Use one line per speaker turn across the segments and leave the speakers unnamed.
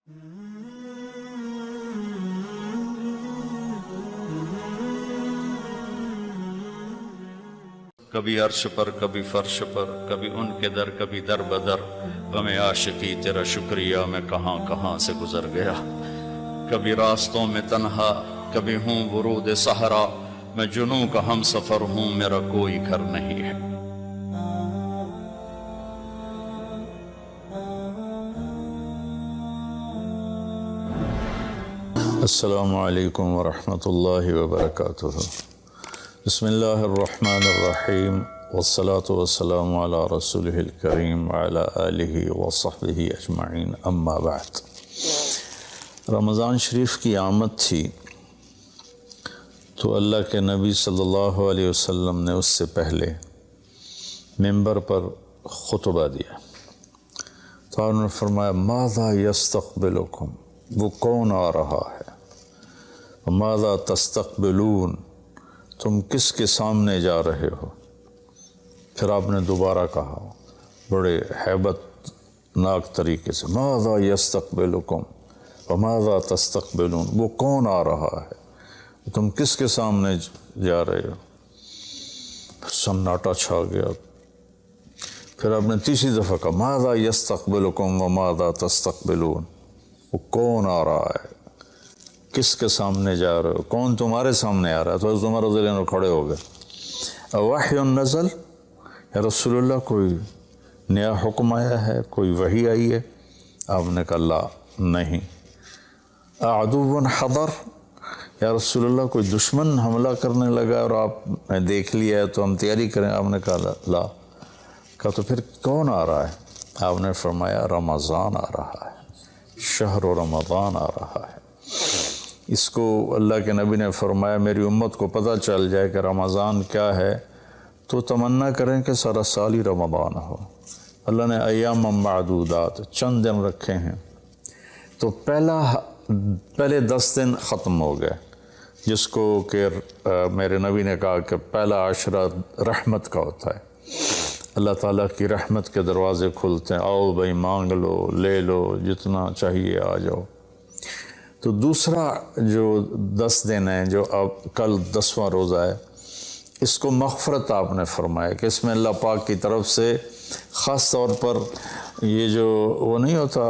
کبھی عرش پر کبھی فرش پر، کبھی ان کے در کبھی در بدر، غم عاشقی تیرا شکریہ میں کہاں کہاں سے گزر گیا۔ کبھی راستوں میں تنہا، کبھی ہوں ورود صحرا، میں جنوں کا ہم سفر ہوں، میرا کوئی گھر نہیں ہے۔ السلام علیکم ورحمۃ اللہ وبرکاتہ۔ بسم اللہ الرحمن الرحیم، والصلاة والسلام علی رسولہ الکریم وعلی آلہ وصحبہ اجمعین، اما بعد۔ رمضان شریف کی آمد تھی تو اللہ کے نبی صلی اللہ علیہ وسلم نے اس سے پہلے ممبر پر خطبہ دیا تو انہوں نے فرمایا ماذا یستقبلکم، وہ کون آ رہا ہے، ماذا تستقبلون، تم کس کے سامنے جا رہے ہو۔ پھر آپ نے دوبارہ کہا بڑے ہیبت ناک طریقے سے، ماذا یستقبلکم وماذا تستقبلون، وہ کون آ رہا ہے، تم کس کے سامنے جا رہے ہو۔ سناٹا چھا گیا۔ پھر آپ نے تیسری دفعہ کہا ماذا یستقبلکم وماذا تستقبلون، وہ کون آ رہا ہے، کس کے سامنے جا رہے ہو، کون تمہارے سامنے آ رہا ہے۔ تو حضرت عمر رضی اللہ عنہ کھڑے ہو گئے، وحی نزل، یا رسول اللہ کوئی نیا حکم آیا ہے، کوئی وحی آئی ہے۔ آپ نے کہا لا، نہیں۔ عدو حضر، یا رسول اللہ کوئی دشمن حملہ کرنے لگا اور آپ نے دیکھ لیا ہے تو ہم تیاری کریں۔ آپ نے کہا لا۔ کہا تو پھر کون آ رہا ہے۔ آپ نے فرمایا رمضان آ رہا ہے، شہر رمضان آ رہا ہے۔ اس کو اللہ کے نبی نے فرمایا میری امت کو پتہ چل جائے کہ رمضان کیا ہے تو تمنا کریں کہ سارا سال ہی رمضان ہو۔ اللہ نے ایام معدودات، چند دن رکھے ہیں، تو پہلے 10 دن ختم ہو گئے، جس کو کہ میرے نبی نے کہا کہ پہلا عشرہ رحمت کا ہوتا ہے، اللہ تعالیٰ کی رحمت کے دروازے کھلتے ہیں، آؤ بھائی مانگ لو، لے لو، جتنا چاہیے آ جاؤ۔ تو دوسرا جو 10 دن ہیں، جو اب کل 10واں روزہ ہے، اس کو مغفرت آپ نے فرمایا کہ اس میں اللہ پاک کی طرف سے خاص طور پر یہ جو وہ نہیں ہوتا،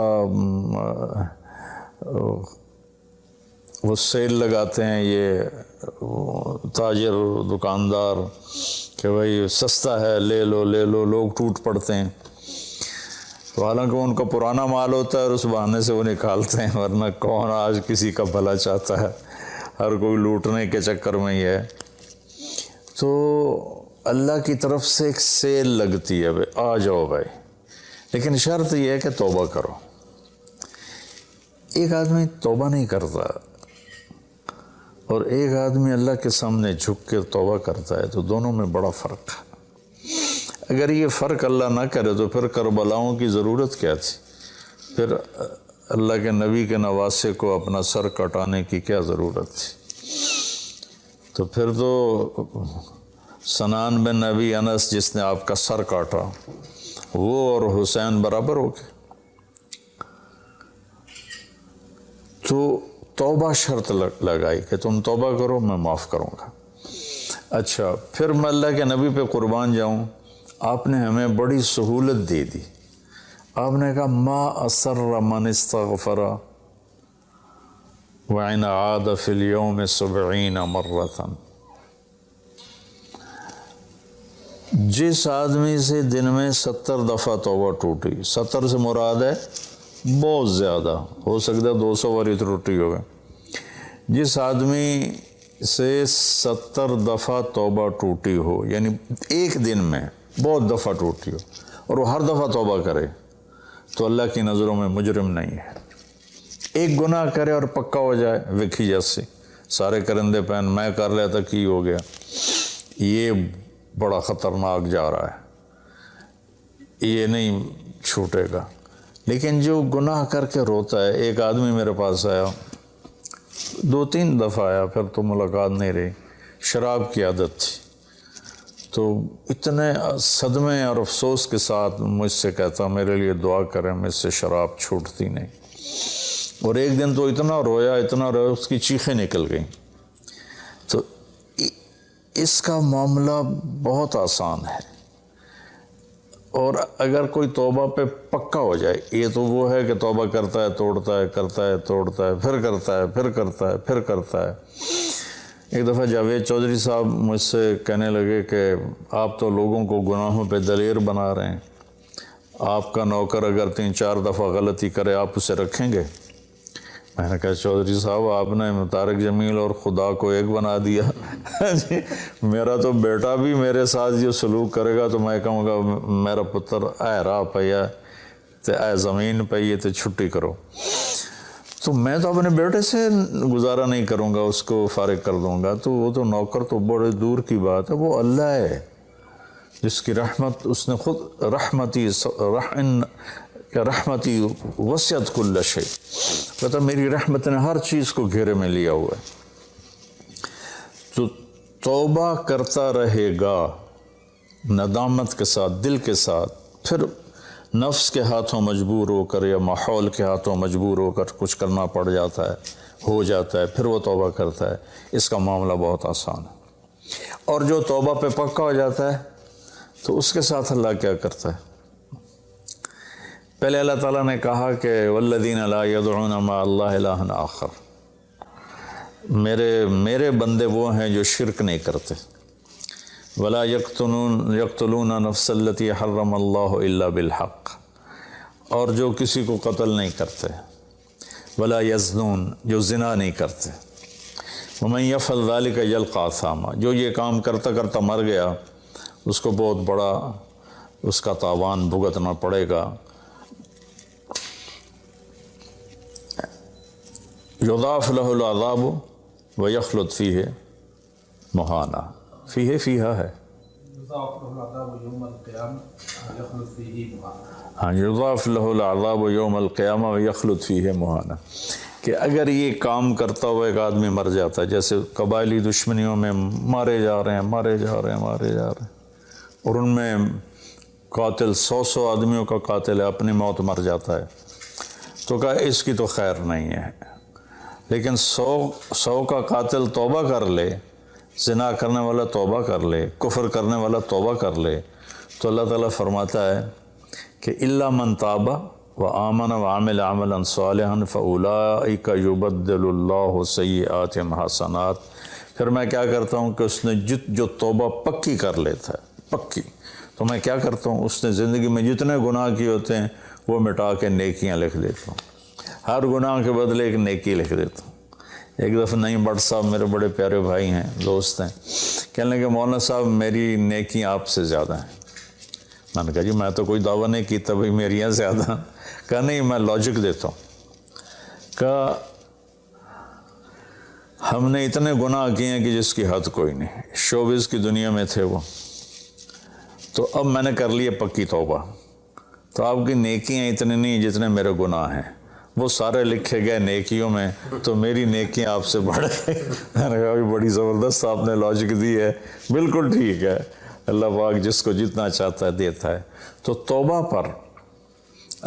وہ سیل لگاتے ہیں یہ تاجر دکاندار کہ بھائی سستا ہے، لے لو لے لو، لوگ ٹوٹ پڑتے ہیں۔ تو حالانکہ ان کا پرانا مال ہوتا ہے اور اس بہانے سے وہ نکالتے ہیں، ورنہ کون آج کسی کا بھلا چاہتا ہے، ہر کوئی لوٹنے کے چکر میں ہی ہے۔ تو اللہ کی طرف سے ایک سیل لگتی ہے، بھائی آ جاؤ بھائی، لیکن شرط یہ ہے کہ توبہ کرو۔ ایک آدمی توبہ نہیں کرتا اور ایک آدمی اللہ کے سامنے جھک کے توبہ کرتا ہے، تو دونوں میں بڑا فرق ہے۔ اگر یہ فرق اللہ نہ کرے تو پھر کربلاؤں کی ضرورت کیا تھی، پھر اللہ کے نبی کے نواسے کو اپنا سر کٹانے کی کیا ضرورت تھی۔ تو پھر تو سنان بن نبی انس جس نے آپ کا سر کاٹا، وہ اور حسین برابر ہو گئے۔ تو توبہ شرط لگائی کہ تم توبہ کرو، میں معاف کروں گا۔ اچھا، پھر میں اللہ کے نبی پہ قربان جاؤں، آپ نے ہمیں بڑی سہولت دے دی۔ آپ نے کہا ما اسر من استغفر وإن عاد فی اليوم 70 مرۃ، جس آدمی سے دن میں 70 دفعہ توبہ ٹوٹی، 70 سے مراد ہے بہت زیادہ، ہو سکتا ہے 200 باری ٹوٹی ہوگا، جس آدمی سے 70 دفعہ توبہ ٹوٹی ہو، یعنی ایک دن میں بہت دفعہ ٹوٹی ہو اور وہ ہر دفعہ توبہ کرے، تو اللہ کی نظروں میں مجرم نہیں ہے۔ ایک گناہ کرے اور پکا ہو جائے، وکھی جیسے سارے کرندے پہن میں کر لیتا کی ہو گیا، یہ بڑا خطرناک جا رہا ہے، یہ نہیں چھوٹے گا۔ لیکن جو گناہ کر کے روتا ہے، ایک آدمی میرے پاس آیا، 2-3 دفعہ آیا، پھر تو ملاقات نہیں رہی، شراب کی عادت تھی، تو اتنے صدمے اور افسوس کے ساتھ مجھ سے کہتا میرے لیے دعا کریں، مجھ سے شراب چھوٹتی نہیں۔ اور ایک دن تو اتنا رویا اس کی چیخیں نکل گئیں۔ تو اس کا معاملہ بہت آسان ہے، اور اگر کوئی توبہ پہ پکا ہو جائے، یہ تو وہ ہے کہ توبہ کرتا ہے توڑتا ہے، کرتا ہے توڑتا ہے، پھر کرتا ہے، پھر کرتا ہے، پھر کرتا ہے۔ ایک دفعہ جاوید چودھری صاحب مجھ سے کہنے لگے کہ آپ تو لوگوں کو گناہوں پہ دلیر بنا رہے ہیں، آپ کا نوکر اگر 3-4 دفعہ غلطی کرے آپ اسے رکھیں گے؟ میں نے کہا چودھری صاحب آپ نے طارق جمیل اور خدا کو ایک بنا دیا۔ میرا تو بیٹا بھی میرے ساتھ جو سلوک کرے گا تو میں کہوں گا میرا پتر اے راہ پیا تے اے زمین پئی تے چھٹی کرو۔ تو میں تو اپنے بیٹے سے گزارا نہیں کروں گا، اس کو فارغ کر دوں گا، تو وہ تو نوکر تو بڑے دور کی بات ہے، وہ اللہ ہے جس کی رحمت اس نے خود رحمتی وسعت کل شیء، کہتا میری رحمت نے ہر چیز کو گھیرے میں لیا ہوا ہے۔ تو توبہ کرتا رہے گا ندامت کے ساتھ، دل کے ساتھ، پھر نفس کے ہاتھوں مجبور ہو کر یا ماحول کے ہاتھوں مجبور ہو کر کچھ کرنا پڑ جاتا ہے، ہو جاتا ہے، پھر وہ توبہ کرتا ہے۔ اس کا معاملہ بہت آسان ہے۔ اور جو توبہ پہ پکا ہو جاتا ہے تو اس کے ساتھ اللہ کیا کرتا ہے؟ پہلے اللہ تعالیٰ نے کہا کہ والذین لا یدعون مع اللہ الہا آخر، میرے بندے وہ ہیں جو شرک نہیں کرتے۔ ولا یقتلون نفس التی حرم اللہ الا بالحق، اور جو کسی کو قتل نہیں کرتے۔ ولا یزنون، جو زنا نہیں کرتے۔ ومن یفعل ذلک یلقى اثاما، جو یہ کام کرتا کرتا مر گیا اس کو بہت بڑا اس کا تاوان بھگتنا پڑے گا۔ یضاعف له العذاب ویخلد فیہ مہانا، فیہا ہے، ہاں یضاعف له العذاب یوم القیامہ ویخلد فیہ مہانا، کہ اگر یہ کام کرتا ہوا ایک آدمی مر جاتا ہے، جیسے قبائلی دشمنیوں میں مارے جا رہے ہیں، اور ان میں قاتل 100 آدمیوں کا قاتل ہے، اپنی موت مر جاتا ہے، تو کہا اس کی تو خیر نہیں ہے۔ لیکن 100 کا قاتل توبہ کر لے، زنا کرنے والا توبہ کر لے، کفر کرنے والا توبہ کر لے، تو اللہ تعالیٰ فرماتا ہے کہ الا من تاب وآمن وعمل عملا صالحا فاولئک یبدل اللہ سیئاتہم حسنات۔ پھر میں کیا کرتا ہوں کہ اس نے جو توبہ پکی کر لیتا ہے، پکی، تو میں کیا کرتا ہوں اس نے زندگی میں جتنے گناہ کیے ہوتے ہیں وہ مٹا کے نیکیاں لکھ دیتا ہوں، ہر گناہ کے بدلے ایک نیکی لکھ دیتا ہوں۔ ایک دفعہ نعیم بٹ صاحب میرے بڑے پیارے بھائی ہیں، دوست ہیں، کہنے لگے مولانا صاحب میری نیکیاں آپ سے زیادہ ہیں۔ میں نے کہا جی میں تو کوئی دعویٰ نہیں کیتا بھائی میریاں زیادہ۔ کہا نہیں، میں لاجک دیتا ہوں۔ کہا ہم نے اتنے گناہ کیے ہیں کہ جس کی حد کوئی نہیں، شوبز کی دنیا میں تھے وہ، تو اب میں نے کر لی پکی توبہ، تو آپ کی نیکیاں اتنے نہیں جتنے میرے گناہ ہیں، وہ سارے لکھے گئے نیکیوں میں، تو میری نیکیاں آپ سے بڑھ گئی۔ میں نے کہا بڑی زبردست آپ نے لاجک دی ہے، بالکل ٹھیک ہے، اللہ پاک جس کو جتنا چاہتا ہے دیتا ہے۔ تو توبہ پر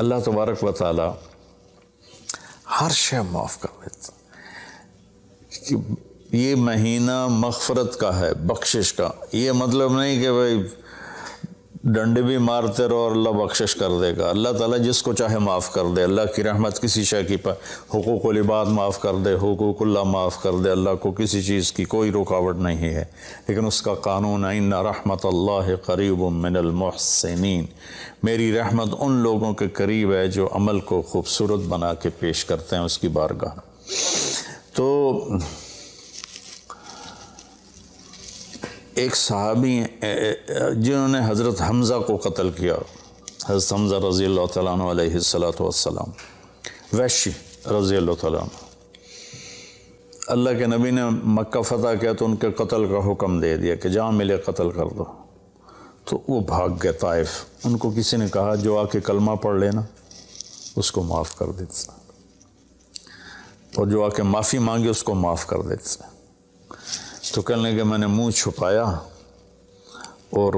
اللہ تبارک و تعالی ہر شے معاف کر دیتا۔ کہ یہ مہینہ مغفرت کا ہے، بخشش کا، یہ مطلب نہیں کہ بھائی ڈنڈے بھی مارتے رہو اور اللہ بخشش کر دے گا۔ اللہ تعالیٰ جس کو چاہے معاف کر دے، اللہ کی رحمت کسی شے کی حقوق العباد معاف کر دے، حقوق اللہ معاف کر دے، اللہ کو کسی چیز کی کوئی رکاوٹ نہیں ہے، لیکن اس کا قانون ہے ان رحمت اللہ قریب من المحسنین، میری رحمت ان لوگوں کے قریب ہے جو عمل کو خوبصورت بنا کے پیش کرتے ہیں اس کی بارگاہ۔ تو ایک صحابی جنہوں نے حضرت حمزہ کو قتل کیا، حضرت حمزہ رضی اللہ تعالیٰ عنہ علیہ السلام، وحشی رضی اللہ تعالیٰ عنہ، اللہ کے نبی نے مکہ فتح کیا تو ان کے قتل کا حکم دے دیا کہ جہاں ملے قتل کر دو، تو وہ بھاگ گئے طائف۔ ان کو کسی نے کہا جو آ کے کلمہ پڑھ لینا اس کو معاف کر دیتا، اور جو آ کے معافی مانگے اس کو معاف کر دیتا۔ تو کہنے لگے میں نے منہ چھپایا اور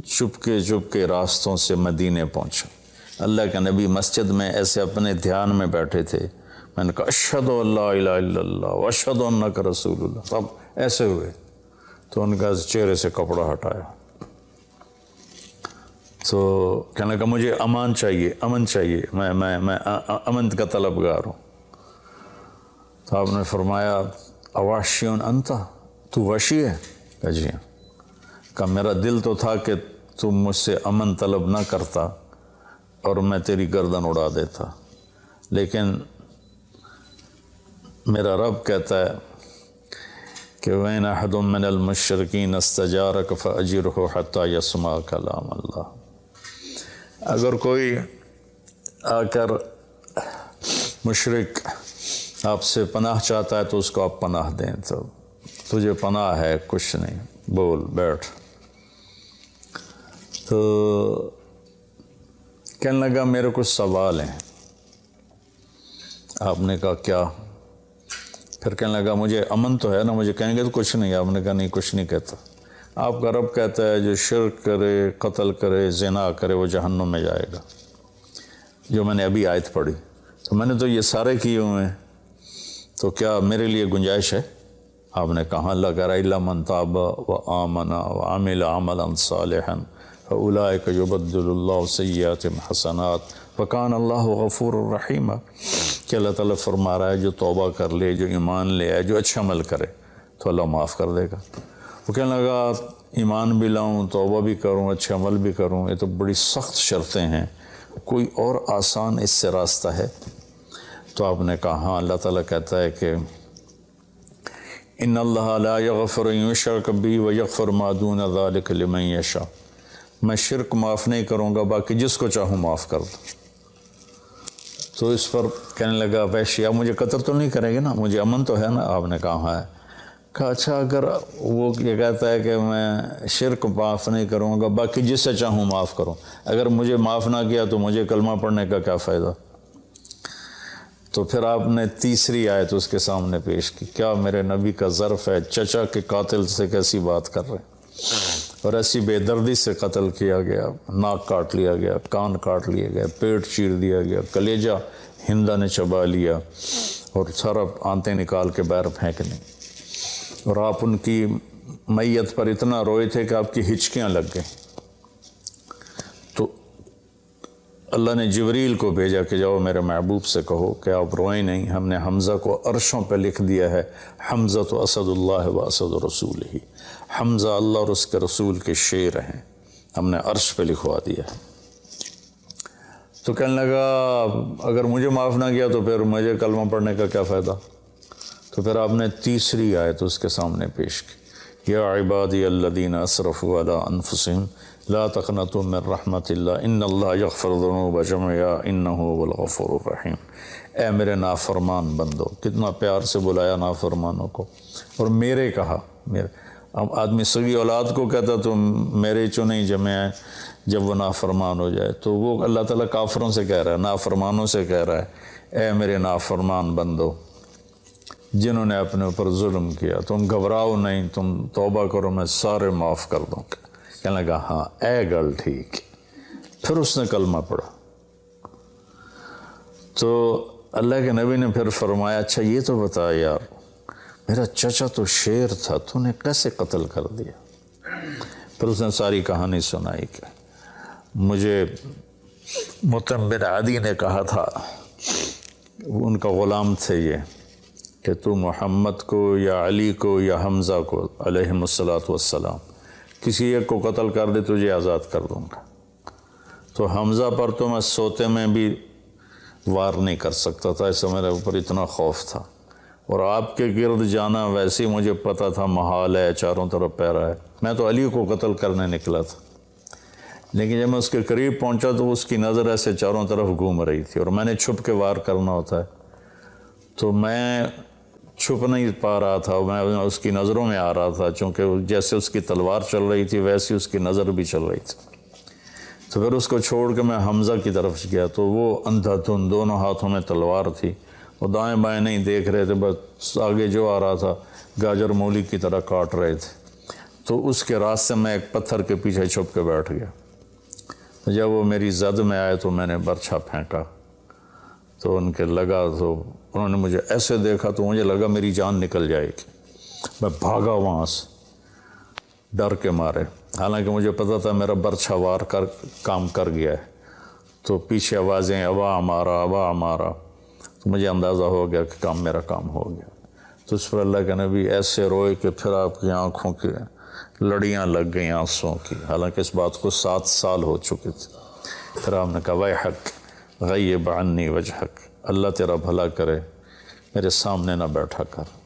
چپ کے راستوں سے مدینے پہنچا، اللہ کے نبی مسجد میں ایسے اپنے دھیان میں بیٹھے تھے، میں نے کہا اشہد ان لا الہ الا اللہ واشہد انک رسول اللہ، تب ایسے ہوئے تو ان کا چہرے سے کپڑا ہٹایا، تو کہنے لگا مجھے امان چاہیے، امن چاہیے، میں امن کا طلبگار ہوں۔ تو آپ نے فرمایا اواشیون انتا، تو وحشی ہے؟ کہا جی ہاں۔ کہا میرا دل تو تھا کہ تم مجھ سے امن طلب نہ کرتا اور میں تیری گردن اڑا دیتا، لیکن میرا رب کہتا ہے کہ وَإِنْ أَحَدٌ مِّنَ الْمُشْرِكِينَ اسْتَجَارَكَ فَأَجِرْهُ حَتَّى يَسْمَعَ كَلَامَ اللَّهِ۔ اگر کوئی آ کر مشرک آپ سے پناہ چاہتا ہے تو اس کو آپ پناہ دیں، تو تجھے پناہ ہے، کچھ نہیں، بول بیٹھ۔ تو کہنے لگا میرے کچھ سوال ہیں۔ آپ نے کہا کیا؟ پھر کہنے لگا مجھے امن تو ہے نا، مجھے کہیں گے تو کچھ نہیں۔ آپ نے کہا نہیں کچھ نہیں کہتا، آپ کا رب کہتا ہے جو شرک کرے، قتل کرے، زنا کرے وہ جہنم میں جائے گا، جو میں نے ابھی آیت پڑھی۔ تو میں نے تو یہ سارے کیے ہوئے ہیں، تو کیا میرے لیے گنجائش ہے؟ آپ نے کہا اللہ کہہ رہا الا من تاب وآمن وعمل عملا صالحا فاولئک یبدل اللہ سیئاتہم حسنات وکان اللہ غفور الرحیم، کہ اللہ تعالیٰ فرما رہا ہے جو توبہ کر لے، جو ایمان لے آئے، جو اچھا عمل کرے تو اللہ معاف کر دے گا۔ وہ کہنے لگا ایمان بھی لاؤں، توبہ بھی کروں، اچھا عمل بھی کروں، یہ تو بڑی سخت شرطیں ہیں، کوئی اور آسان اس سے راستہ ہے؟ تو آپ نے کہا ہاں، اللہ تعالیٰ کہتا ہے کہ ان اللہ لا یغفر ان یشرک بہ ویغفر ما دون ذلک لمن یشاء، میں شرک معاف نہیں کروں گا، باقی جس کو چاہوں معاف کر دوں۔ تو اس پر کہنے لگا وحشی آپ مجھے قتل تو نہیں کریں گے نا، مجھے امن تو ہے نا؟ آپ نے کہا ہاں ہے۔ کہا اچھا اگر وہ یہ کہتا ہے کہ میں شرک معاف نہیں کروں گا، باقی جس سے چاہوں معاف کروں، اگر مجھے معاف نہ کیا تو مجھے کلمہ پڑھنے کا کیا فائدہ؟ تو پھر آپ نے تیسری آیت اس کے سامنے پیش کی، کیا میرے نبی کا ظرف ہے چچا کے قاتل سے کیسی بات کر رہے ہیں، اور ایسی بے دردی سے قتل کیا گیا، ناک کاٹ لیا گیا، کان کاٹ لیا گیا، پیٹ چیر دیا گیا، کلیجہ ہندا نے چبا لیا اور سارا آنتیں نکال کے باہر پھینک دیں، اور آپ ان کی میت پر اتنا روئے تھے کہ آپ کی ہچکیاں لگ گئیں۔ تو اللہ نے جبریل کو بھیجا کہ جاؤ میرے محبوب سے کہو کہ آپ روئیں نہیں، ہم نے حمزہ کو عرشوں پہ لکھ دیا ہے، حمزہ تو اسد اللہ و اسد رسول ہی، حمزہ اللہ اور اس کے رسول کے شیر ہیں، ہم نے عرش پہ لکھوا دیا ہے۔ تو کہنے لگا اگر مجھے معاف نہ کیا تو پھر مجھے کلمہ پڑھنے کا کیا فائدہ؟ تو پھر آپ نے تیسری آیت اس کے سامنے پیش کی، یا عبادی الذین اسرفوا علی انفسہم لا تقنطوا من رحمت اللہ ان اللہ یغفر الذنوب جميعا انہ هو الغفور الرحیم۔ اے میرے نافرمان بندو، کتنا پیار سے بلایا نافرمانوں کو، اور میرے کہا، میرے اب آدمی سگی اولاد کو کہتا تو میرے چنے جمع ہیں، جب وہ نافرمان ہو جائے تو وہ اللہ تعالیٰ کافروں سے کہہ رہا ہے، نافرمانوں سے کہہ رہا ہے اے میرے نافرمان بندو جنہوں نے اپنے اوپر ظلم کیا، تم گھبراؤ نہیں، تم توبہ کرو، میں سارے معاف کر دوں گا۔ کہنے لگا ہاں اے گل ٹھیک۔ پھر اس نے کلمہ پڑھا تو اللہ کے نبی نے پھر فرمایا اچھا یہ تو بتا یار، میرا چچا تو شیر تھا، تو نے کیسے قتل کر دیا؟ پھر اس نے ساری کہانی سنائی کہ مجھے مطعم بن عدی نے کہا تھا، ان کا غلام تھے یہ، کہ تو محمد کو یا علی کو یا حمزہ کو علیہم السلام کسی ایک کو قتل کر دے تجھے آزاد کر دوں گا۔ تو حمزہ پر تو میں سوتے میں بھی وار نہیں کر سکتا تھا، اس سے میرے اوپر اتنا خوف تھا، اور آپ کے گرد جانا ویسے مجھے پتا تھا محال ہے، چاروں طرف پیرا ہے، میں تو علی کو قتل کرنے نکلا تھا، لیکن جب میں اس کے قریب پہنچا تو اس کی نظر ایسے چاروں طرف گھوم رہی تھی، اور میں نے چھپ کے وار کرنا ہوتا ہے، تو میں چھپ نہیں پا رہا تھا، میں اس کی نظروں میں آ رہا تھا، چونکہ جیسے اس کی تلوار چل رہی تھی ویسی اس کی نظر بھی چل رہی تھی۔ تو پھر اس کو چھوڑ کے میں حمزہ کی طرف گیا تو وہ اندھا دھند، دونوں ہاتھوں میں تلوار تھی، وہ دائیں بائیں نہیں دیکھ رہے تھے، بس آگے جو آ رہا تھا گاجر مولی کی طرح کاٹ رہے تھے۔ تو اس کے راستے میں ایک پتھر کے پیچھے چھپ کے بیٹھ گیا۔ تو جب وہ میری زد میں آئے تو میں نے برچھا پھینکا تو ان کے لگا، تو انہوں نے مجھے ایسے دیکھا تو مجھے لگا میری جان نکل جائے گی۔ میں بھاگا وہاں سے ڈر کے مارے، حالانکہ مجھے پتہ تھا میرا برچھا وار کر کام کر گیا ہے۔ تو پیچھے آوازیں ابا ہمارا ابا ہمارا، تو مجھے اندازہ ہو گیا کہ میرا کام ہو گیا۔ تو اس پر اللہ کے نبی ایسے روئے کہ پھر آپ کی آنکھوں کی لڑیاں لگ گئیں آنسوں کی، حالانکہ اس بات کو 7 سال ہو چکے تھے۔ پھر آپ نے کہا ویحک غیب عنی وجہک، اللہ تیرا بھلا کرے میرے سامنے نہ بیٹھا کر۔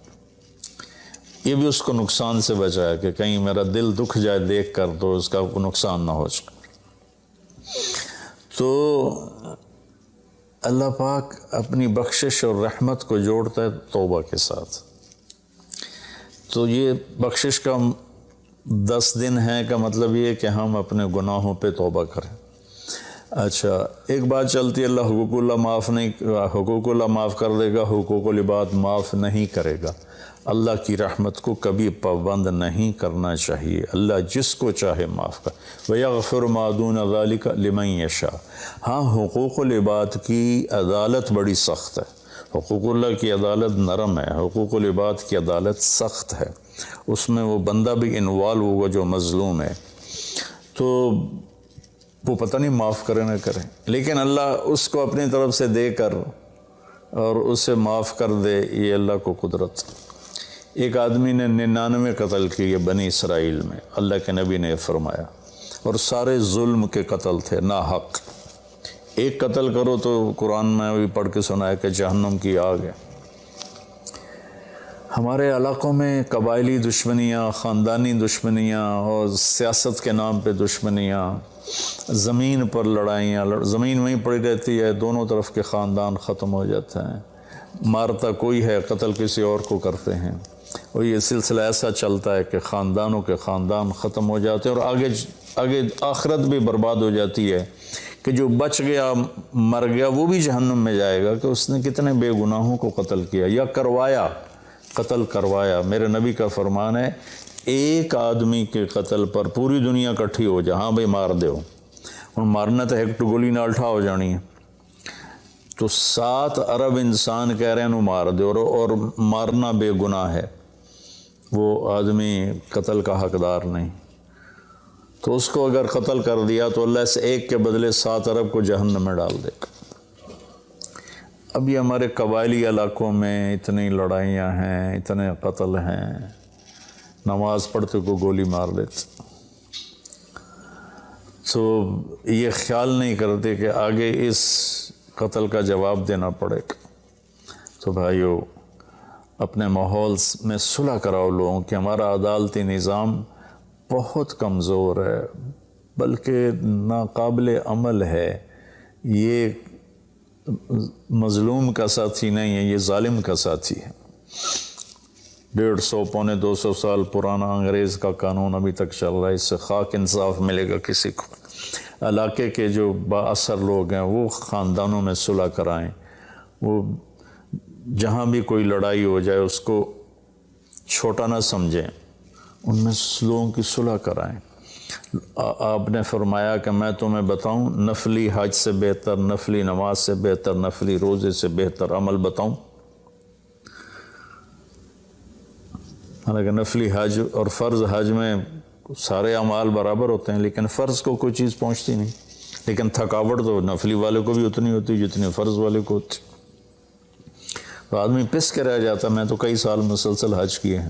یہ بھی اس کو نقصان سے بچایا کہ کہیں میرا دل دکھ جائے دیکھ کر تو اس کا نقصان نہ ہو جائے۔ تو اللہ پاک اپنی بخشش اور رحمت کو جوڑتا ہے توبہ کے ساتھ۔ تو یہ بخشش کا 10 دن ہے کا مطلب یہ کہ ہم اپنے گناہوں پہ توبہ کریں۔ اچھا، ایک بات چلتی ہے، اللہ حقوق اللہ معاف کر دے گا، حقوق العباد معاف نہیں کرے گا۔ اللہ کی رحمت کو کبھی پابند نہیں کرنا چاہیے، اللہ جس کو چاہے معاف کر۔ وَيَغْفِرُ مَا دُونَ ذَلِكَ لِمَن يَشَاءُ۔ ہاں، حقوق العباد کی عدالت بڑی سخت ہے، حقوق اللہ کی عدالت نرم ہے، حقوق العباد کی عدالت سخت ہے، اس میں وہ بندہ بھی انوالو ہوگا جو مظلوم ہے، تو وہ پتہ نہیں معاف کرے نہ کرے، لیکن اللہ اس کو اپنی طرف سے دے کر اور اسے معاف کر دے، یہ اللہ کو قدرت۔ ایک آدمی نے 99 قتل کیے بنی اسرائیل میں، اللہ کے نبی نے فرمایا، اور سارے ظلم کے قتل تھے، ناحق۔ ایک قتل کرو تو قرآن میں بھی پڑھ کے سنایا کہ جہنم کی آگ ہے۔ ہمارے علاقوں میں قبائلی دشمنیاں، خاندانی دشمنیاں اور سیاست کے نام پہ دشمنیاں، زمین پر لڑائیاں، زمین وہیں پڑی رہتی ہے، دونوں طرف کے خاندان ختم ہو جاتے ہیں، مارتا کوئی ہے، قتل کسی اور کو کرتے ہیں، اور یہ سلسلہ ایسا چلتا ہے کہ خاندانوں کے خاندان ختم ہو جاتے ہیں، اور آگے آخرت بھی برباد ہو جاتی ہے کہ جو بچ گیا مر گیا وہ بھی جہنم میں جائے گا کہ اس نے کتنے بے گناہوں کو قتل کیا یا کروایا، قتل کروایا۔ میرے نبی کا فرمان ہے ایک آدمی کے قتل پر پوری دنیا کٹھی ہو جائے، ہاں بھئی مار دیو، اور مارنا تو ایک گولی نال ٹھا ہو جانی ہے، تو 7 ارب انسان کہہ رہے ہیں انہوں مار دے، اور مارنا بے گناہ ہے، وہ آدمی قتل کا حقدار نہیں، تو اس کو اگر قتل کر دیا تو اللہ اس ایک کے بدلے 7 ارب کو جہنم میں ڈال دے گا۔ اب یہ ہمارے قبائلی علاقوں میں اتنی لڑائیاں ہیں، اتنے قتل ہیں، نماز پڑھتے کو گولی مار دیتے، تو یہ خیال نہیں کرتے کہ آگے اس قتل کا جواب دینا پڑے گا۔ تو بھائیو، اپنے ماحول میں صلح کراؤ لوگوں کہ ہمارا عدالتی نظام بہت کمزور ہے، بلکہ ناقابل عمل ہے، یہ مظلوم کا ساتھی نہیں ہے، یہ ظالم کا ساتھی ہے۔ 150 پونے 200 سال پرانا انگریز کا قانون ابھی تک چل رہا ہے، اس سے خاک انصاف ملے گا کسی کو۔ علاقے کے جو با اثر لوگ ہیں وہ خاندانوں میں صلح کرائیں، وہ جہاں بھی کوئی لڑائی ہو جائے اس کو چھوٹا نہ سمجھیں، ان میں لوگوں کی صلح کرائیں۔ آپ نے فرمایا کہ میں تمہیں بتاؤں نفلی حج سے بہتر، نفلی نماز سے بہتر، نفلی روزے سے بہتر عمل بتاؤں؟ حالانکہ نفلی حج اور فرض حج میں سارے اعمال برابر ہوتے ہیں، لیکن فرض کو کوئی چیز پہنچتی نہیں، لیکن تھکاوٹ تو نفلی والے کو بھی اتنی ہوتی جتنی فرض والے کو ہوتی، تو آدمی پس کے رہ جاتا۔ میں تو کئی سال مسلسل حج کیے ہیں،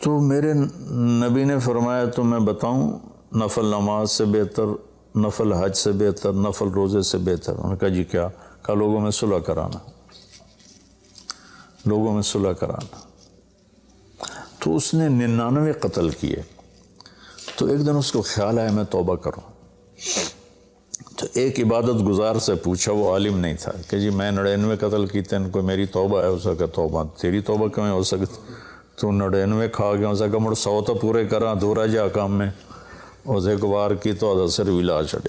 تو میرے نبی نے فرمایا تو میں بتاؤں نفل نماز سے بہتر، نفل حج سے بہتر، نفل روزے سے بہتر؟ انہوں نے کہا جی کیا؟ کہا لوگوں میں صلح کرانا، لوگوں میں صلح کرانا۔ تو اس نے 99 قتل کیے، تو ایک دن اس کو خیال آیا میں توبہ کروں، تو ایک عبادت گزار سے پوچھا، وہ عالم نہیں تھا، کہ جی میں 99 قتل کیتے ہیں، کوئی میری توبہ ہے؟ اس کا توبہ تیری توبہ کیوں ہو سکتی؟ تو 99 کھا گیا، اس کا مڑ 100 تو پورے کراں، دورا جا کام میں، اس ایک وار کی تو اثر بھی لا چڑے،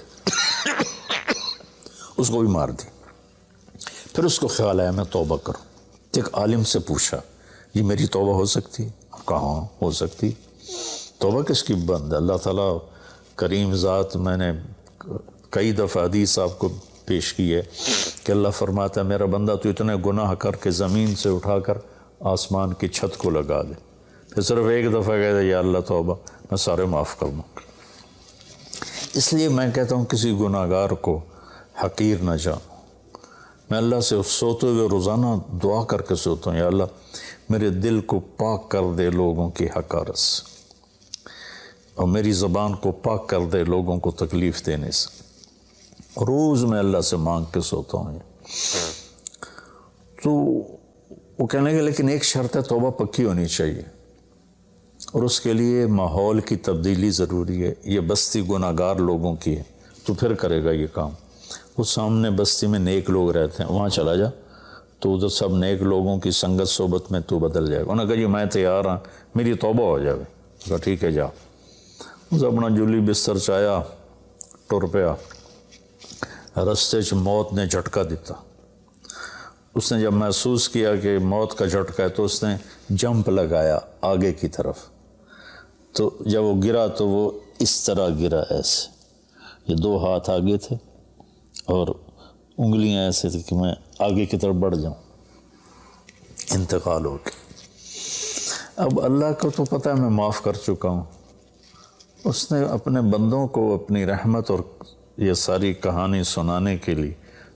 اس کو بھی مار دی۔ پھر اس کو خیال آیا میں توبہ کروں، ایک عالم سے پوچھا یہ میری توبہ ہو سکتی؟ کہاں ہو سکتی؟ توبہ کس کی بند ہے؟ اللہ تعالیٰ کریم ذات میں نے کئی دفعہ حدیث آپ کو پیش کی ہے کہ اللہ فرماتا ہے میرا بندہ تو اتنے گناہ کر کے زمین سے اٹھا کر آسمان کی چھت کو لگا دے، پھر صرف ایک دفعہ کہتا ہے یا اللہ توبہ، میں سارے معاف کر دوں۔ اس لیے میں کہتا ہوں کسی گناہ گار کو حقیر نہ جانو۔ میں اللہ سے سوتے ہوئے روزانہ دعا کر کے سوتا ہوں، یا اللہ میرے دل کو پاک کر دے لوگوں کی حقارت سے، اور میری زبان کو پاک کر دے لوگوں کو تکلیف دینے سے۔ روز میں اللہ سے مانگ کے سوتا ہوں۔ تو وہ کہنے لگے لیکن ایک شرط ہے، توبہ پکی ہونی چاہیے، اور اس کے لیے ماحول کی تبدیلی ضروری ہے۔ یہ بستی گناہ گار لوگوں کی ہے، تو پھر کرے گا یہ کام۔ وہ سامنے بستی میں نیک لوگ رہتے ہیں، وہاں چلا جا، تو ادھر سب نیک لوگوں کی سنگت صحبت میں تو بدل جائے گا۔ انہوں نے کہا جی میں تیار ہوں، میری توبہ ہو جائے۔ کہا ٹھیک ہے جا۔ اس اپنا جلی بستر چایا، ٹر پیا۔ رستے چ موت نے جھٹکا دیتا۔ اس نے جب محسوس کیا کہ موت کا جھٹکا ہے تو اس نے جمپ لگایا آگے کی طرف۔ تو جب وہ گرا تو وہ اس طرح گرا، ایسے، یہ دو ہاتھ آگے تھے اور انگلیاں ایسے تھی کہ میں آگے کی طرف بڑھ جاؤں، انتقال ہو کے۔ اب اللہ کو تو پتہ ہے میں معاف کر چکا ہوں، اس نے اپنے بندوں کو اپنی رحمت اور یہ ساری کہانی سنانے کے لیے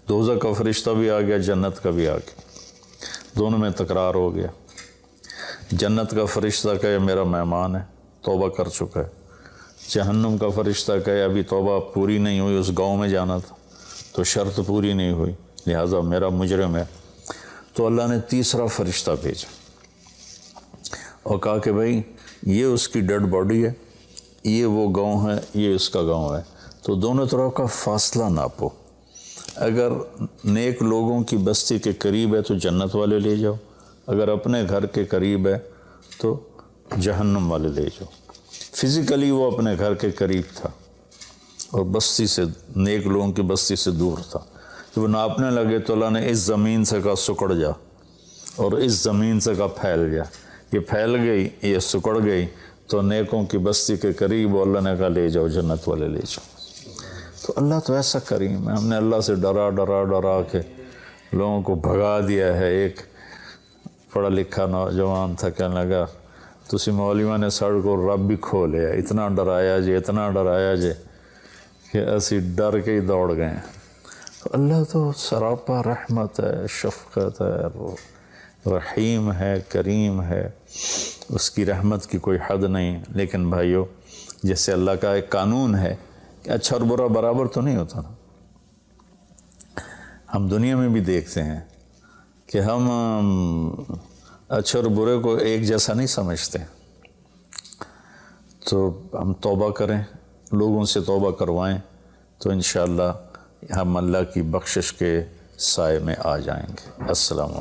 دوزخ کا فرشتہ بھی آ گیا، جنت کا بھی آ گیا، دونوں میں تکرار ہو گیا۔ جنت کا فرشتہ کہے میرا مہمان ہے، توبہ کر چکا ہے۔ جہنم کا فرشتہ کہے ابھی توبہ پوری نہیں ہوئی، اس گاؤں میں جانا تھا تو شرط پوری نہیں ہوئی، لہٰذا میرا مجرم ہے۔ تو اللہ نے تیسرا فرشتہ بھیجا اور کہا کہ بھائی یہ اس کی ڈیڈ باڈی ہے، یہ وہ گاؤں ہے، یہ اس کا گاؤں ہے، تو دونوں طرف کا فاصلہ ناپو۔ اگر نیک لوگوں کی بستی کے قریب ہے تو جنت والے لے جاؤ، اگر اپنے گھر کے قریب ہے تو جہنم والے لے جاؤ۔ فزیکلی وہ اپنے گھر کے قریب تھا اور بستی سے، نیک لوگوں کی بستی سے دور تھا۔ جب وہ ناپنے لگے تو اللہ نے اس زمین سے کہا سکڑ جا، اور اس زمین سے کہا پھیل جا۔ یہ پھیل گئی، یہ سکڑ گئی تو نیکوں کی بستی کے قریب، اللہ نے کہا لے جاؤ، جنت والے لے جاؤ۔ تو اللہ تو ایسا کریم ہے، ہم نے اللہ سے ڈرا کے لوگوں کو بھگا دیا ہے۔ ایک پڑھا لکھا نوجوان تھا، کہنے لگا تسی مولویاں نے ساڑھے کو رب بھی کھو لیا، اتنا ڈرایا جے کہ اسی ڈر کے ہی دوڑ گئے ہیں۔ تو اللہ تو سراپا رحمت ہے، شفقت ہے، رحیم ہے، کریم ہے، اس کی رحمت کی کوئی حد نہیں۔ لیکن بھائیو، جیسے اللہ کا ایک قانون ہے کہ اچھا اور برا برابر تو نہیں ہوتا نا۔ ہم دنیا میں بھی دیکھتے ہیں کہ ہم اچھے اور برے کو ایک جیسا نہیں سمجھتے، تو ہم توبہ کریں، لوگوں سے توبہ کروائیں، تو انشاءاللہ ہم اللہ کی بخشش کے سائے میں آ جائیں گے۔ السلام علیکم۔